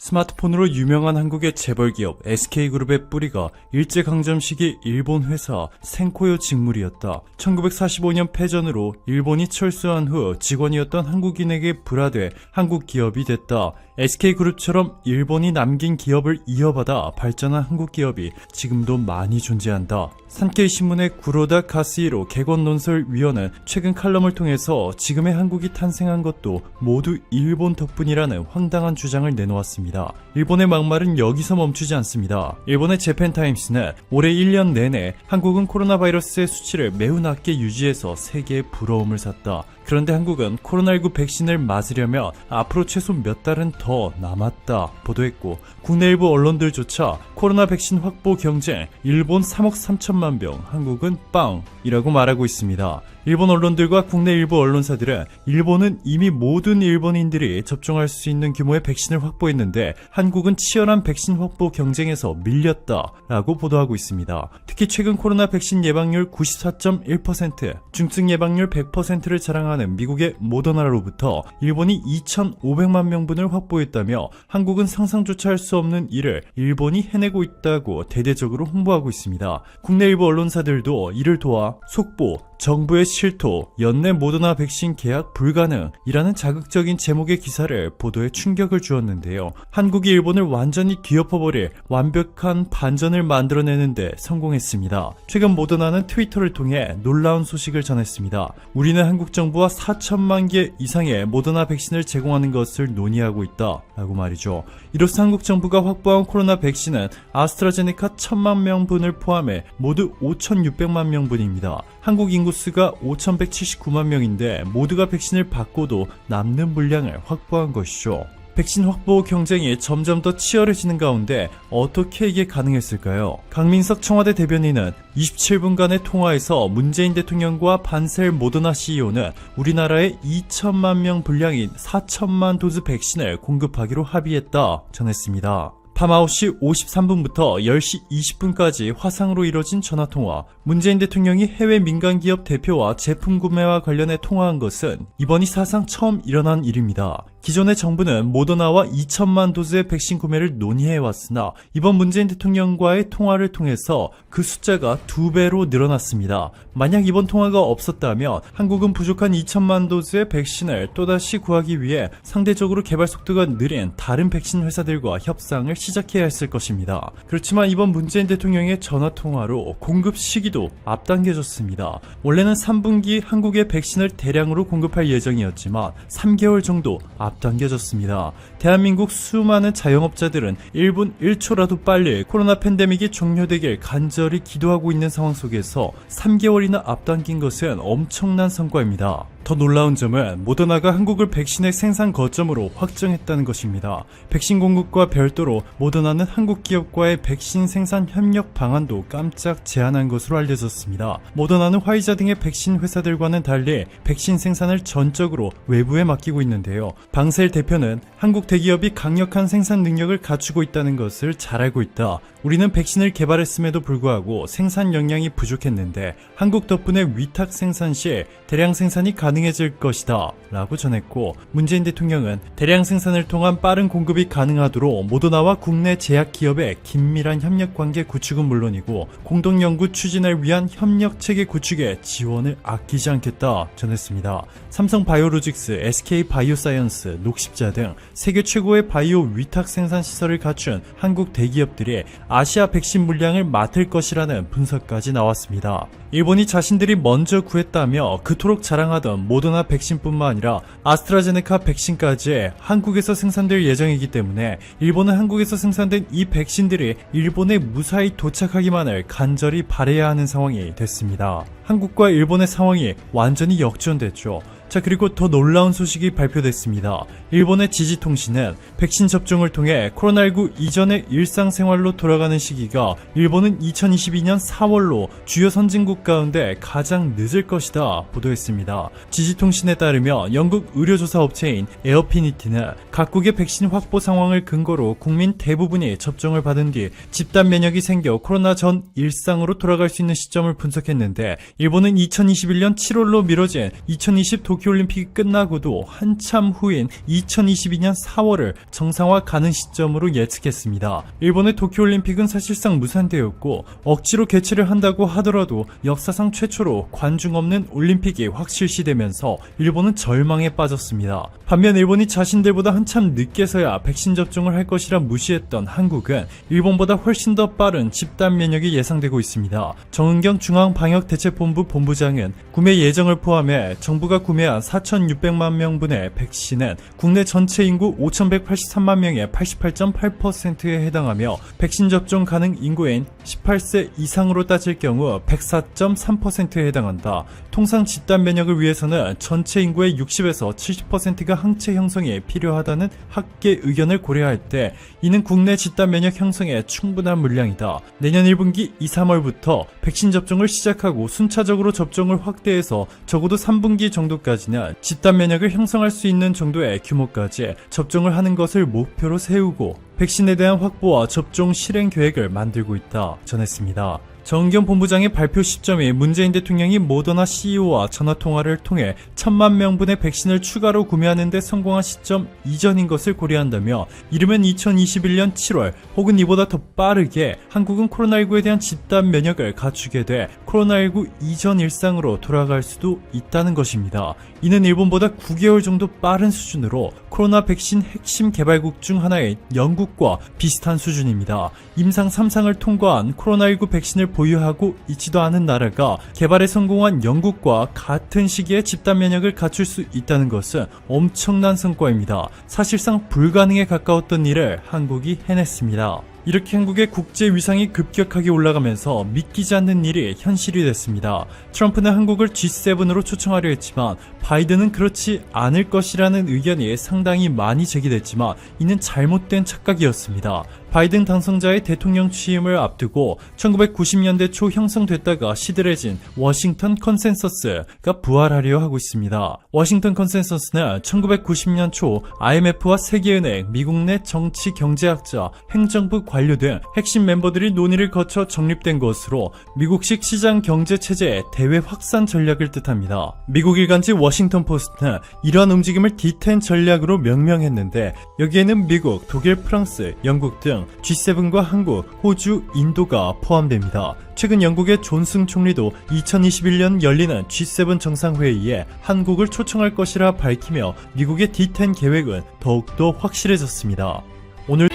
스마트폰으로 유명한 한국의 재벌기업 SK그룹의 뿌리가 일제강점 시기 일본 회사 센코요 직물이었다. 1945년 패전으로 일본이 철수한 후 직원이었던 한국인에게 불화돼 한국 기업이 됐다. SK그룹처럼 일본이 남긴 기업을 이어받아 발전한 한국 기업이 지금도 많이 존재한다. 산케이 신문의 구로다 카스히로 객원논설위원은 최근 칼럼을 통해서 지금의 한국이 탄생한 것도 모두 일본 덕분이라는 황당한 주장을 내놓았습니다. 일본의 막말은 여기서 멈추지 않습니다. 일본의 재팬타임스는 올해 1년 내내 한국은 코로나 바이러스의 수치를 매우 낮게 유지해서 세계의 부러움을 샀다. 그런데 한국은 코로나19 백신을 맞으려면 앞으로 최소 몇 달은 더 남았다 보도했고, 국내 일부 언론들조차 코로나 백신 확보 경쟁, 일본 3억 3천만 병, 한국은 빵이라고 말하고 있습니다. 일본 언론들과 국내 일부 언론사들은 일본은 이미 모든 일본인들이 접종할 수 있는 규모의 백신을 확보했는데 한국은 치열한 백신 확보 경쟁에서 밀렸다라고 보도하고 있습니다. 특히 최근 코로나 백신 예방률 94.1%, 중증 예방률 100%를 자랑하는 미국의 모더나로부터 일본이 2,500만 명분을 확보했다며 한국은 상상조차 할 수 없는 일을 일본이 해내고 있다고 대대적으로 홍보하고 있습니다. 국내 일부 언론사들도 이를 도와 속보, 정부의 실토, 연내 모더나 백신 계약 불가능이라는 자극적인 제목의 기사를 보도에 충격을 주었는데요. 한국이 일본을 완전히 뒤엎어버릴 완벽한 반전을 만들어내는데 성공했습니다. 최근 모더나는 트위터를 통해 놀라운 소식을 전했습니다. 우리는 한국 정부와 4천만 개 이상의 모더나 백신을 제공하는 것을 논의하고 있다 라고 말이죠. 이로써 한국 정부가 확보한 코로나 백신은 아스트라제네카 1,000만 명분을 포함해 모두 5,600만 명분입니다. 한국 인구수가 5,179만 명인데 모두가 백신을 받고도 남는 물량을 확보한 것이죠. 백신 확보 경쟁이 점점 더 치열해지는 가운데 어떻게 이게 가능했을까요? 강민석 청와대 대변인은 27분간의 통화에서 문재인 대통령과 반셀 모더나 CEO는 우리나라에 2천만 명 분량인 4천만 도즈 백신을 공급하기로 합의했다 전했습니다. 밤 9시 53분부터 10시 20분까지 화상으로 이뤄진 전화통화. 문재인 대통령이 해외 민간기업 대표와 제품 구매와 관련해 통화한 것은 이번이 사상 처음 일어난 일입니다. 기존의 정부는 모더나와 2천만 도즈의 백신 구매를 논의해왔으나 이번 문재인 대통령과의 통화를 통해서 그 숫자가 2배로 늘어났습니다. 만약 이번 통화가 없었다면 한국은 부족한 2천만 도즈의 백신을 또다시 구하기 위해 상대적으로 개발 속도가 느린 다른 백신 회사들과 협상을 시작해야 했을 것입니다. 그렇지만 이번 문재인 대통령의 전화통화로 공급 시기도 앞당겨졌습니다. 원래는 3분기 한국에 백신을 대량으로 공급할 예정이었지만 3개월 정도 앞당겨졌습니다. 대한민국 수많은 자영업자들은 1분 1초라도 빨리 코로나 팬데믹이 종료되길 간절히 기도하고 있는 상황 속에서 3개월이나 앞당긴 것은 엄청난 성과입니다. 더 놀라운 점은 모더나가 한국을 백신의 생산 거점으로 확정했다는 것입니다. 백신 공급과 별도로 모더나는 한국 기업과의 백신 생산 협력 방안도 깜짝 제안한 것으로 알려졌습니다. 모더나는 화이자 등의 백신 회사들과는 달리 백신 생산을 전적으로 외부에 맡기고 있는데요. 방셀 대표는 한국 대기업이 강력한 생산 능력을 갖추고 있다는 것을 잘 알고 있다. 우리는 백신을 개발했음에도 불구하고 생산 역량이 부족했는데 한국 덕분에 위탁 생산 시 대량 생산이 가능해질 것이다 라고 전했고, 문재인 대통령은 대량 생산을 통한 빠른 공급이 가능하도록 모더나와 국내 제약기업의 긴밀한 협력관계 구축은 물론이고 공동연구 추진을 위한 협력체계 구축에 지원을 아끼지 않겠다 전했습니다. 삼성바이오로직스, SK바이오사이언스, 녹십자 등 세계 최고의 바이오 위탁 생산 시설을 갖춘 한국 대기업들이 아시아 백신 물량을 맡을 것이라는 분석까지 나왔습니다. 일본이 자신들이 먼저 구했다며 그토록 자랑하던 모더나 백신뿐만 아니라 아스트라제네카 백신까지 한국에서 생산될 예정이기 때문에 일본은 한국에서 생산된 이 백신들이 일본에 무사히 도착하기만을 간절히 바라야 하는 상황이 됐습니다. 한국과 일본의 상황이 완전히 역전됐죠. 자, 그리고 더 놀라운 소식이 발표됐습니다. 일본의 지지통신은 백신 접종을 통해 코로나19 이전의 일상생활로 돌아가는 시기가 일본은 2022년 4월로 주요 선진국 가운데 가장 늦을 것이다 보도했습니다. 지지통신에 따르면 영국 의료조사 업체인 에어피니티는 각국의 백신 확보 상황을 근거로 국민 대부분이 접종을 받은 뒤 집단 면역이 생겨 코로나 전 일상으로 돌아갈 수 있는 시점을 분석했는데 일본은 2021년 7월로 미뤄진 2020 도쿄 도쿄올림픽이 끝나고도 한참 후인 2022년 4월을 정상화 가는 시점으로 예측했습니다. 일본의 도쿄올림픽은 사실상 무산되었고 억지로 개최를 한다고 하더라도 역사상 최초로 관중 없는 올림픽이 확실시되면서 일본은 절망에 빠졌습니다. 반면 일본이 자신들보다 한참 늦게서야 백신 접종을 할 것이라 무시했던 한국은 일본보다 훨씬 더 빠른 집단 면역이 예상되고 있습니다. 정은경 중앙방역대책본부 본부장은 구매 예정을 포함해 정부가 구매한 4,600만 명분의 백신은 국내 전체 인구 5,183만 명의 88.8%에 해당하며 백신 접종 가능 인구인 18세 이상으로 따질 경우 104.3%에 해당한다. 통상 집단 면역을 위해서는 전체 인구의 60에서 70%가 항체 형성이 필요하다는 학계 의견을 고려할 때 이는 국내 집단 면역 형성에 충분한 물량이다. 내년 1분기 2, 3월부터 백신 접종을 시작하고 순차적으로 접종을 확대해서 적어도 3분기 정도까지는 집단 면역을 형성할 수 있는 정도의 규모까지 접종을 하는 것을 목표로 세우고 백신에 대한 확보와 접종 실행 계획을 만들고 있다 전했습니다. 정은경 본부장의 발표 시점이 문재인 대통령이 모더나 CEO와 전화통화를 통해 1,000만 명분의 백신을 추가로 구매하는 데 성공한 시점 이전인 것을 고려한다며 이르면 2021년 7월 혹은 이보다 더 빠르게 한국은 코로나19에 대한 집단 면역을 갖추게 돼 코로나19 이전 일상으로 돌아갈 수도 있다는 것입니다. 이는 일본보다 9개월 정도 빠른 수준으로 코로나 백신 핵심 개발국 중 하나인 영국과 비슷한 수준입니다. 임상 3상을 통과한 코로나19 백신을 보유하고 있지도 않은 나라가 개발에 성공한 영국과 같은 시기에 집단 면역을 갖출 수 있다는 것은 엄청난 성과입니다. 사실상 불가능에 가까웠던 일을 한국이 해냈습니다. 이렇게 한국의 국제 위상이 급격하게 올라가면서 믿기지 않는 일이 현실이 됐습니다. 트럼프는 한국을 G7으로 초청하려 했지만 바이든은 그렇지 않을 것이라는 의견이 상당히 많이 제기됐지만 이는 잘못된 착각이었습니다. 바이든 당선자의 대통령 취임을 앞두고 1990년대 초 형성됐다가 시들해진 워싱턴 컨센서스가 부활하려 하고 있습니다. 워싱턴 컨센서스는 1990년 초 IMF와 세계은행, 미국 내 정치 경제학자, 행정부 관료 등 핵심 멤버들이 논의를 거쳐 정립된 것으로 미국식 시장 경제 체제의 대외 확산 전략을 뜻합니다. 미국 일간지 워싱턴 포스트는 이러한 움직임을 D10 전략으로 명명했는데 여기에는 미국, 독일, 프랑스, 영국 등 G7과 한국, 호주, 인도가 포함됩니다. 최근 영국의 존슨 총리도 2021년 열리는 G7 정상회의에 한국을 초청할 것이라 밝히며 미국의 D10 계획은 더욱더 확실해졌습니다. 오늘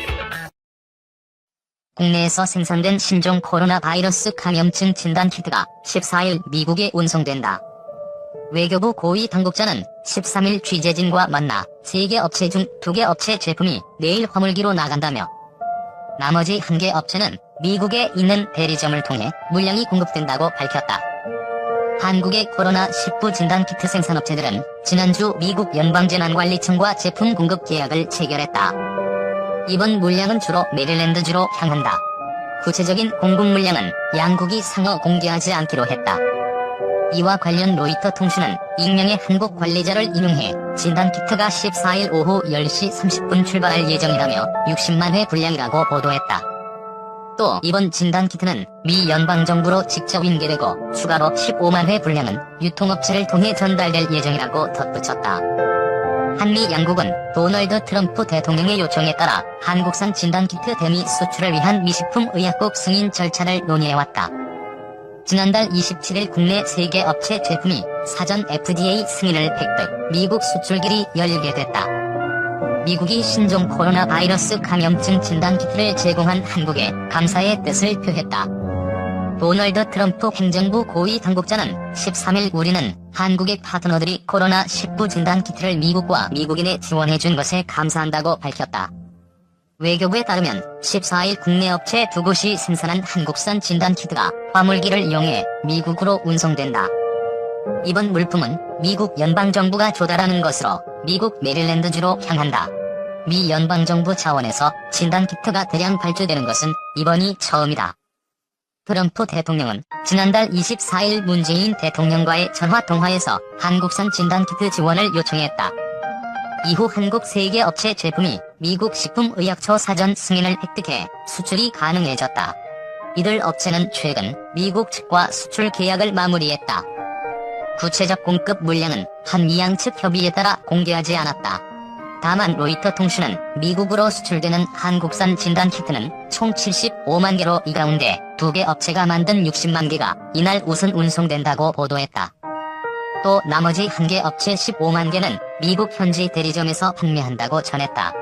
국내에서 생산된 신종 코로나 바이러스 감염증 진단키트가 14일 미국에 운송된다. 외교부 고위 당국자는 13일 취재진과 만나 3개 업체 중 2개 업체 제품이 내일 화물기로 나간다며 나머지 1개 업체는 미국에 있는 대리점을 통해 물량이 공급된다고 밝혔다. 한국의 코로나19 진단키트 생산업체들은 지난주 미국 연방재난관리청과 제품 공급 계약을 체결했다. 이번 물량은 주로 메릴랜드주로 향한다. 구체적인 공급 물량은 양국이 상호 공개하지 않기로 했다. 이와 관련 로이터 통신은 익명의 한국 관리자를 인용해 진단키트가 14일 오후 10시 30분 출발할 예정이라며 60만 회 분량이라고 보도했다. 또 이번 진단키트는 미 연방정부로 직접 인계되고 추가로 15만 회 분량은 유통업체를 통해 전달될 예정이라고 덧붙였다. 한미 양국은 도널드 트럼프 대통령의 요청에 따라 한국산 진단키트 대미 수출을 위한 미식품의약국 승인 절차를 논의해왔다. 지난달 27일 국내 3개 업체 제품이 사전 FDA 승인을 획득, 미국 수출길이 열리게 됐다. 미국이 신종 코로나 바이러스 감염증 진단키트를 제공한 한국에 감사의 뜻을 표했다. 도널드 트럼프 행정부 고위 당국자는 13일 우리는 한국의 파트너들이 코로나19 진단키트를 미국과 미국인에 지원해준 것에 감사한다고 밝혔다. 외교부에 따르면 14일 국내 업체 2곳이 생산한 한국산 진단키트가 화물기를 이용해 미국으로 운송된다. 이번 물품은 미국 연방정부가 조달하는 것으로 미국 메릴랜드주로 향한다. 미 연방정부 차원에서 진단키트가 대량 발주되는 것은 이번이 처음이다. 트럼프 대통령은 지난달 24일 문재인 대통령과의 전화통화에서 한국산 진단키트 지원을 요청했다. 이후 한국 3개 업체 제품이 미국 식품의약처 사전 승인을 획득해 수출이 가능해졌다. 이들 업체는 최근 미국 측과 수출 계약을 마무리했다. 구체적 공급 물량은 한미양 측 협의에 따라 공개하지 않았다. 다만 로이터 통신은 미국으로 수출되는 한국산 진단키트는 총 75만 개로 이 가운데 2개 업체가 만든 60만 개가 이날 우선 운송된다고 보도했다. 또 나머지 1개 업체 15만 개는 미국 현지 대리점에서 판매한다고 전했다.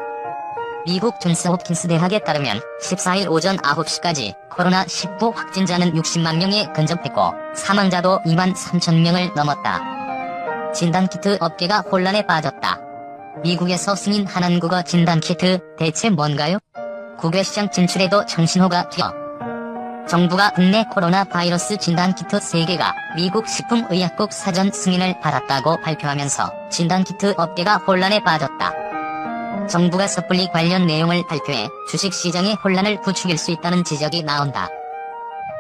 미국 존스홉킨스 대학에 따르면 14일 오전 9시까지 코로나19 확진자는 60만 명에 근접했고 사망자도 2만 3천 명을 넘었다. 진단키트 업계가 혼란에 빠졌다. 미국에서 승인 한국어 진단키트 대체 뭔가요? 국외 시장 진출에도 청신호가 튀어 정부가 국내 코로나 바이러스 진단키트 3개가 미국 식품의약국 사전 승인을 받았다고 발표하면서 진단키트 업계가 혼란에 빠졌다. 정부가 섣불리 관련 내용을 발표해 주식시장의 혼란을 부추길 수 있다는 지적이 나온다.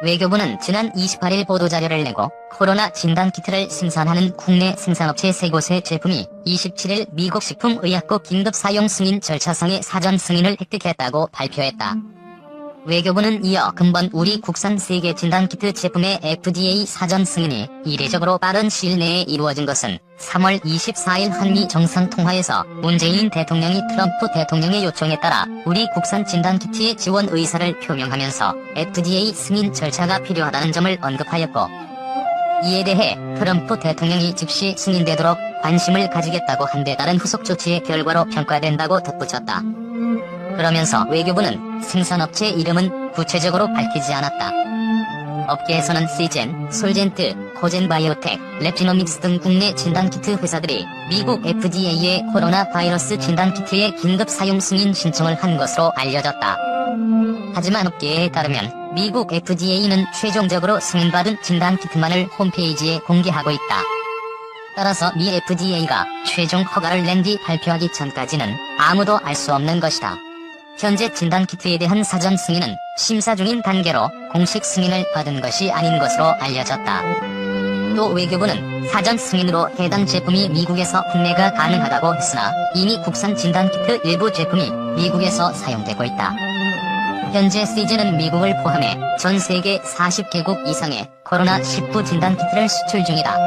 외교부는 지난 28일 보도자료를 내고 코로나 진단키트를 생산하는 국내 생산업체 3곳의 제품이 27일 미국 식품의약국 긴급 사용 승인 절차상의 사전 승인을 획득했다고 발표했다. 외교부는 이어 근본 우리 국산 3개 진단키트 제품의 FDA 사전 승인이 이례적으로 빠른 시일 내에 이루어진 것은 3월 24일 한미 정상통화에서 문재인 대통령이 트럼프 대통령의 요청에 따라 우리 국산 진단키트의 지원 의사를 표명하면서 FDA 승인 절차가 필요하다는 점을 언급하였고, 이에 대해 트럼프 대통령이 즉시 승인되도록 관심을 가지겠다고 한 데 따른 후속 조치의 결과로 평가된다고 덧붙였다. 그러면서 외교부는 생산업체 이름은 구체적으로 밝히지 않았다. 업계에서는 시젠, 솔젠트, 코젠바이오텍, 랩지노믹스 등 국내 진단키트 회사들이 미국 FDA에 코로나 바이러스 진단키트의 긴급 사용 승인 신청을 한 것으로 알려졌다. 하지만 업계에 따르면 미국 FDA는 최종적으로 승인받은 진단키트만을 홈페이지에 공개하고 있다. 따라서 미 FDA가 최종 허가를 낸 뒤 발표하기 전까지는 아무도 알 수 없는 것이다. 현재 진단키트에 대한 사전 승인은 심사 중인 단계로 공식 승인을 받은 것이 아닌 것으로 알려졌다. 또 외교부는 사전 승인으로 해당 제품이 미국에서 판매가 가능하다고 했으나 이미 국산 진단키트 일부 제품이 미국에서 사용되고 있다. 현재 시즌은 미국을 포함해 전 세계 40개국 이상의 코로나19 진단키트를 수출 중이다.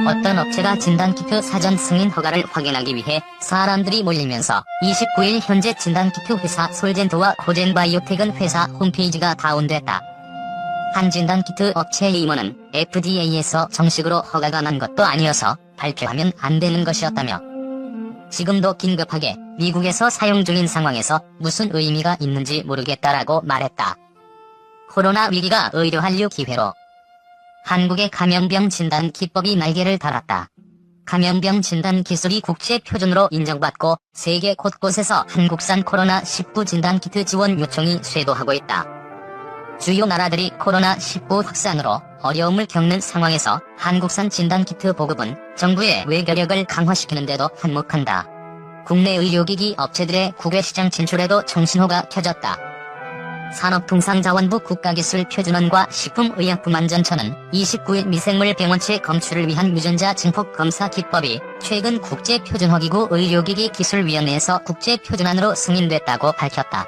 어떤 업체가 진단키트 사전 승인 허가를 확인하기 위해 사람들이 몰리면서 29일 현재 진단키트 회사 솔젠트와 코젠바이오텍은 회사 홈페이지가 다운됐다. 한 진단키트 업체의 임원은 FDA에서 정식으로 허가가 난 것도 아니어서 발표하면 안 되는 것이었다며, 지금도 긴급하게 미국에서 사용 중인 상황에서 무슨 의미가 있는지 모르겠다라고 말했다. 코로나 위기가 의료 한류 기회로 한국의 감염병 진단 기법이 날개를 달았다. 감염병 진단 기술이 국제 표준으로 인정받고 세계 곳곳에서 한국산 코로나19 진단키트 지원 요청이 쇄도하고 있다. 주요 나라들이 코로나19 확산으로 어려움을 겪는 상황에서 한국산 진단키트 보급은 정부의 외교력을 강화시키는데도 한몫한다. 국내 의료기기 업체들의 국외 시장 진출에도 청신호가 켜졌다. 산업통상자원부 국가기술표준원과 식품의약품안전처는 29일 미생물 병원체 검출을 위한 유전자 증폭 검사 기법이 최근 국제표준화기구 의료기기기술위원회에서 국제표준안으로 승인됐다고 밝혔다.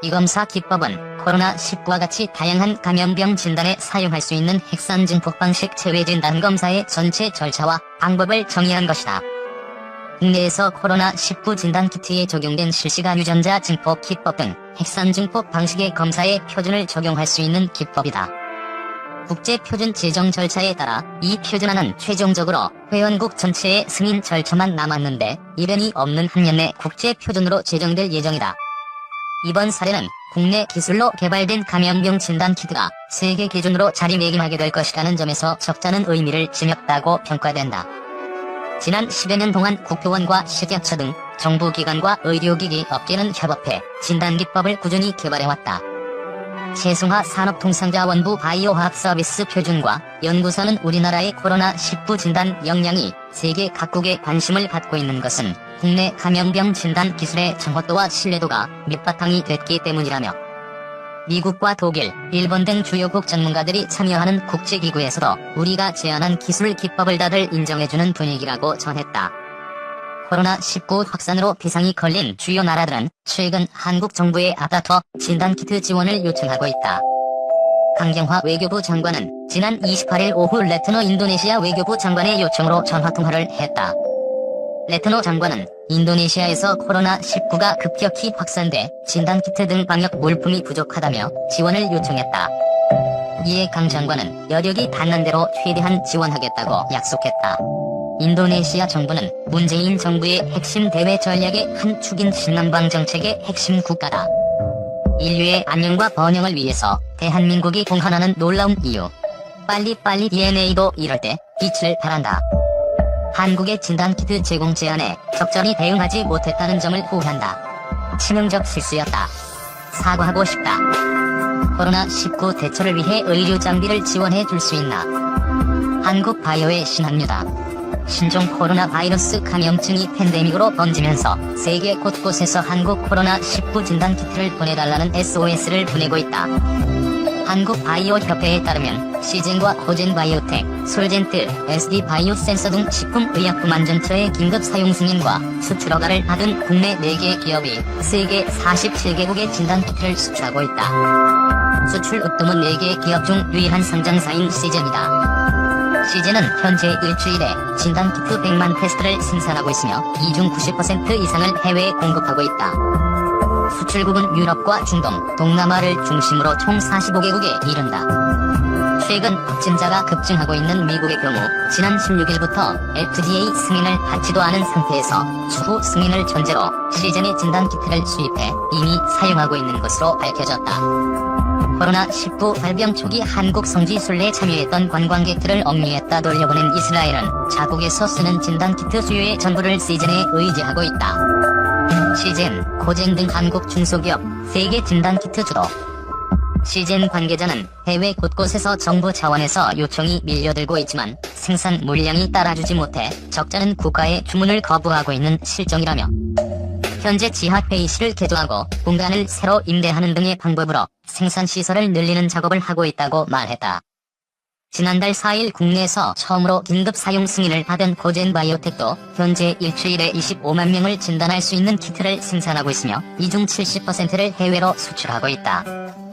이 검사 기법은 코로나19와 같이 다양한 감염병 진단에 사용할 수 있는 핵산 증폭 방식 체외 진단 검사의 전체 절차와 방법을 정의한 것이다. 국내에서 코로나19 진단키트에 적용된 실시간 유전자 증폭 기법 등 핵산 증폭 방식의 검사에 표준을 적용할 수 있는 기법이다. 국제표준 제정 절차에 따라 이 표준안은 최종적으로 회원국 전체의 승인 절차만 남았는데 이변이 없는 한 년 내 국제표준으로 제정될 예정이다. 이번 사례는 국내 기술로 개발된 감염병 진단키트가 세계 기준으로 자리매김하게 될 것이라는 점에서 적잖은 의미를 지녔다고 평가된다. 지난 10여 년 동안 국회의원과 식약처 등 정부기관과 의료기기 업계는 협업해 진단기법을 꾸준히 개발해왔다. 최승화 산업통상자원부 바이오화학서비스 표준과 연구소는 우리나라의 코로나19 진단 역량이 세계 각국의 관심을 받고 있는 것은 국내 감염병 진단 기술의 정확도와 신뢰도가 밑바탕이 됐기 때문이라며, 미국과 독일, 일본 등 주요국 전문가들이 참여하는 국제기구에서도 우리가 제안한 기술 기법을 다들 인정해주는 분위기라고 전했다. 코로나19 확산으로 비상이 걸린 주요 나라들은 최근 한국 정부에 앞다퉈 진단키트 지원을 요청하고 있다. 강경화 외교부 장관은 지난 28일 오후 레트노 인도네시아 외교부 장관의 요청으로 전화통화를 했다. 레트노 장관은 인도네시아에서 코로나19가 급격히 확산돼 진단키트 등 방역 물품이 부족하다며 지원을 요청했다. 이에 강 장관은 여력이 닿는 대로 최대한 지원하겠다고 약속했다. 인도네시아 정부는 문재인 정부의 핵심 대외 전략의 한 축인 신남방 정책의 핵심 국가다. 인류의 안녕과 번영을 위해서 대한민국이 공헌하는 놀라운 이유. 빨리빨리 DNA도 이럴 때 빛을 발한다. 한국의 진단키트 제공 제한에 적절히 대응하지 못했다는 점을 후회한다. 치명적 실수였다. 사과하고 싶다. 코로나19 대처를 위해 의료 장비를 지원해 줄 수 있나? 한국 바이오의 신항류다. 신종 코로나 바이러스 감염증이 팬데믹으로 번지면서 세계 곳곳에서 한국 코로나19 진단키트를 보내달라는 SOS를 보내고 있다. 한국바이오협회에 따르면 시젠과 호젠바이오텍, 솔젠트, SD바이오센서 등 식품의약품 안전처의 긴급 사용 승인과 수출 허가를 받은 국내 4개 기업이 세계 47개국에 진단키트를 수출하고 있다. 수출 으뜸은 4개 기업 중 유일한 상장사인 시젠이다. 시젠은 현재 일주일에 진단키트 100만 테스트를 생산하고 있으며 이 중 90% 이상을 해외에 공급하고 있다. 수출국은 유럽과 중동, 동남아를 중심으로 총 45개국에 이른다. 최근 확진자가 급증하고 있는 미국의 경우 지난 16일부터 FDA 승인을 받지도 않은 상태에서 추후 승인을 전제로 시젠의 진단키트를 수입해 이미 사용하고 있는 것으로 밝혀졌다. 코로나19 발병 초기 한국 성지 순례에 참여했던 관광객들을 억류했다 돌려보낸 이스라엘은 자국에서 쓰는 진단키트 수요의 전부를 시젠에 의지하고 있다. 시젠, 코젠 등 한국 중소기업, 세계 진단키트 주도. 시젠 관계자는 해외 곳곳에서 정부 차원에서 요청이 밀려들고 있지만 생산 물량이 따라주지 못해 적자는 국가의 주문을 거부하고 있는 실정이라며 현재 지하 회의실을 개조하고 공간을 새로 임대하는 등의 방법으로 생산시설을 늘리는 작업을 하고 있다고 말했다. 지난달 4일 국내에서 처음으로 긴급 사용 승인을 받은 코젠바이오텍도 현재 일주일에 25만 명을 진단할 수 있는 키트를 생산하고 있으며 이 중 70%를 해외로 수출하고 있다.